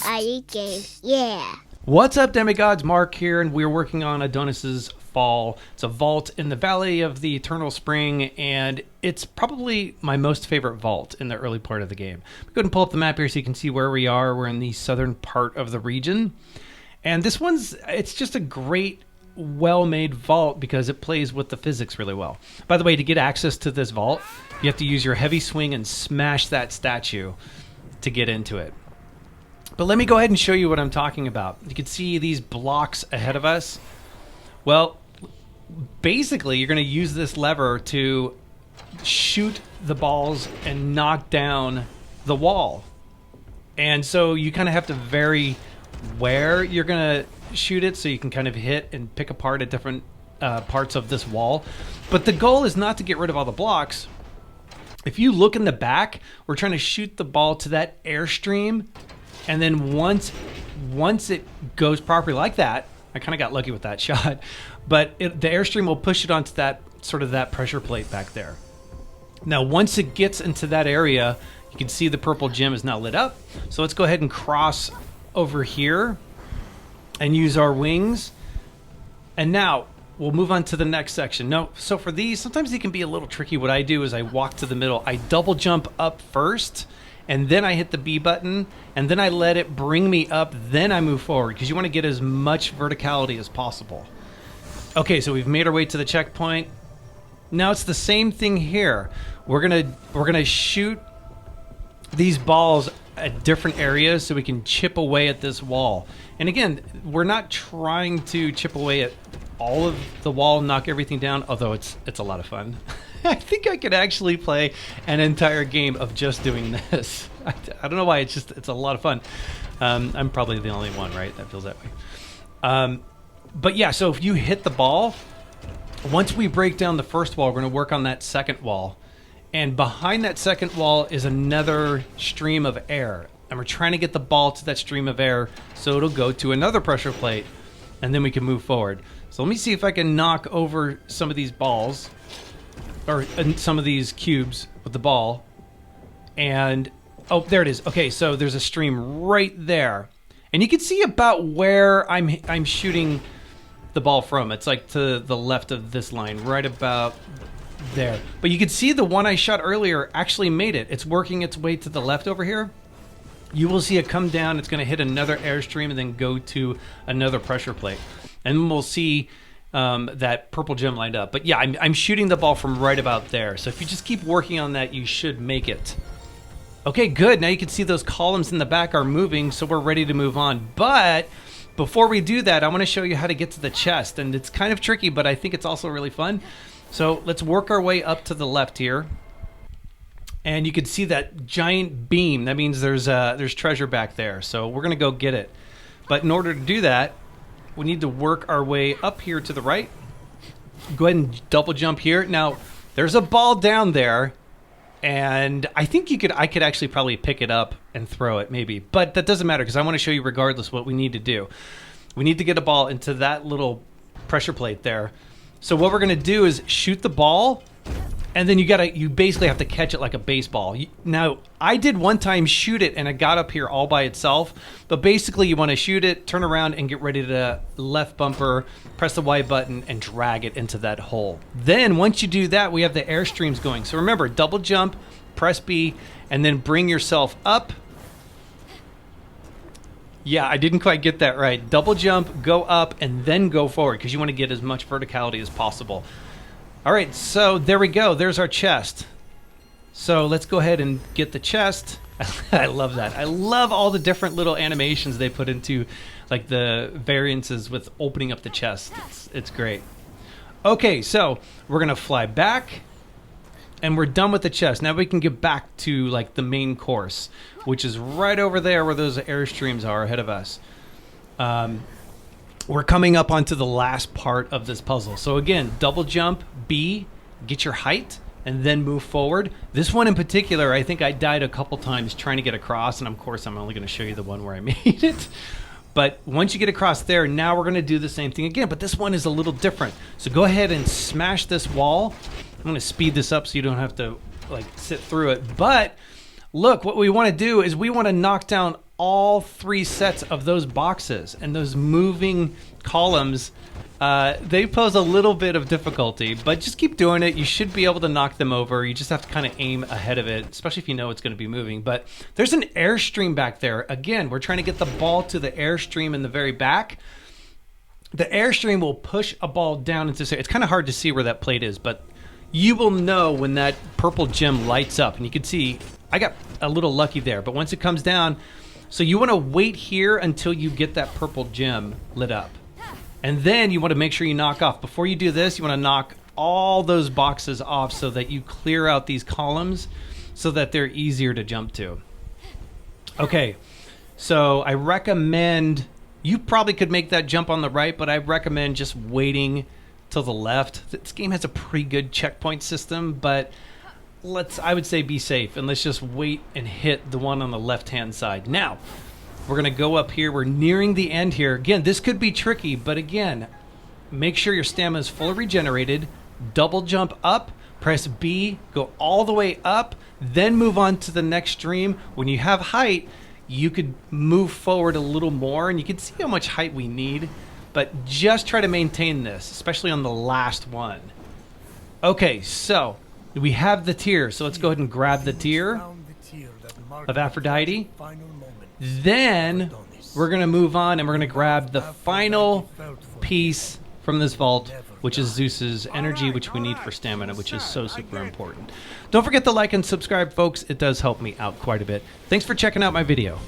I.Eat.Games. Yeah. What's up, demigods? Mark here, and we're working on Adonis's Fall. It's a vault in the Valley of the Eternal Spring, and it's probably my most favorite vault in the early part of the game. Go ahead and pull up the map here so you can see where we are. We're in the southern part of the region, and this it's just a great, well-made vault because it plays with the physics really well. By the way, to get access to this vault, you have to use your heavy swing and smash that statue to get into it. But let me go ahead and show you what I'm talking about. You can see these blocks ahead of us. Well, basically, you're going to use this lever to shoot the balls and knock down the wall. And so you kind of have to vary where you're going to shoot it so you can kind of hit and pick apart at different parts of this wall. But the goal is not to get rid of all the blocks. If you look in the back, we're trying to shoot the ball to that airstream. And then once it goes properly like that, I kind of got lucky with that shot, but the airstream will push it onto that pressure plate back there. Now, once it gets into that area, you can see the purple gem is now lit up. So let's go ahead and cross over here and use our wings. And now we'll move on to the next section. No, so for these, sometimes they can be a little tricky. What I do is I walk to the middle. I double jump up first, and then I hit the B button, and then I let it bring me up, then I move forward, because you want to get as much verticality as possible. Okay, so we've made our way to the checkpoint. Now it's the same thing here. We're gonna shoot these balls at different areas so we can chip away at this wall. And again, we're not trying to chip away at all of the wall, knock everything down, although it's a lot of fun. I think I could actually play an entire game of just doing this. I don't know why, it's a lot of fun. I'm probably the only one, right? That feels that way. But yeah, so if you hit the ball, once we break down the first wall, we're going to work on that second wall. And behind that second wall is another stream of air. And we're trying to get the ball to that stream of air so it'll go to another pressure plate, and then we can move forward. So let me see if I can knock over some of these balls, or some of these cubes with the ball. And, oh, there it is. Okay, so there's a stream right there. And you can see about where I'm shooting the ball from. It's like to the left of this line, right about there. But you can see the one I shot earlier actually made it. It's working its way to the left over here. You will see it come down. It's going to hit another airstream and then go to another pressure plate. And we'll see that purple gem lined up. But yeah, I'm shooting the ball from right about there. So if you just keep working on that, you should make it. Okay, good. Now you can see those columns in the back are moving, so we're ready to move on. But before we do that, I want to show you how to get to the chest. And it's kind of tricky, but I think it's also really fun. So let's work our way up to the left here. And you can see that giant beam. That means there's treasure back there. So we're going to go get it. But in order to do that, we need to work our way up here to the right. Go ahead and double jump here. Now, there's a ball down there, and I think I could actually probably pick it up and throw it, maybe. But that doesn't matter, because I want to show you regardless what we need to do. We need to get a ball into that little pressure plate there. So what we're going to do is shoot the ball, and then you basically have to catch it like a baseball. Now, I did one time shoot it, and it got up here all by itself. But basically, you want to shoot it, turn around, and get ready to left bumper, press the Y button, and drag it into that hole. Then, once you do that, we have the airstreams going. So remember, double jump, press B, and then bring yourself up. Yeah, I didn't quite get that right. Double jump, go up, and then go forward, because you want to get as much verticality as possible. All right, so there we go. There's our chest. So let's go ahead and get the chest. I love that. I love all the different little animations they put into, like, the variances with opening up the chest. It's great. Okay, so we're going to fly back, and we're done with the chest. Now we can get back to, like, the main course, which is right over there where those airstreams are ahead of us. We're coming up onto the last part of this puzzle. So again, double jump, B, get your height, and then move forward. This one in particular, I think I died a couple times trying to get across, and of course I'm only going to show you the one where I made it. But once you get across there, now we're going to do the same thing again, but this one is a little different. So go ahead and smash this wall. I'm going to speed this up so you don't have to, like, sit through it. But Look, what we want to do is we want to knock down all 3 sets of those boxes, and those moving columns, they pose a little bit of difficulty, but just keep doing it. You should be able to knock them over. You just have to kind of aim ahead of it, especially if you know it's going to be moving. But there's an airstream back there. Again, we're trying to get the ball to the airstream in the very back. The airstream will push a ball down into... It's kind of hard to see where that plate is, but you will know when that purple gem lights up. And you can see I got a little lucky there, but once it comes down... So you want to wait here until you get that purple gem lit up. And then you want to make sure you knock off. Before you do this, you want to knock all those boxes off so that you clear out these columns so that they're easier to jump to. Okay, so I recommend... You probably could make that jump on the right, but I recommend just waiting till the left. This game has a pretty good checkpoint system, but I would say be safe, and let's just wait and hit the one on the left-hand side. Now, we're going to go up here. We're nearing the end here. Again, this could be tricky, but again, make sure your stamina is fully regenerated. Double jump up, press B, go all the way up, then move on to the next stream. When you have height, you could move forward a little more, and you can see how much height we need, but just try to maintain this, especially on the last one. Okay, so we have the tear, so let's go ahead and grab the tear of Aphrodite. Then we're going to move on, and we're going to grab the final piece from this vault, which is Zeus's energy, which we need for stamina, which is so super important. Don't forget to like and subscribe, folks. It does help me out quite a bit. Thanks for checking out my video.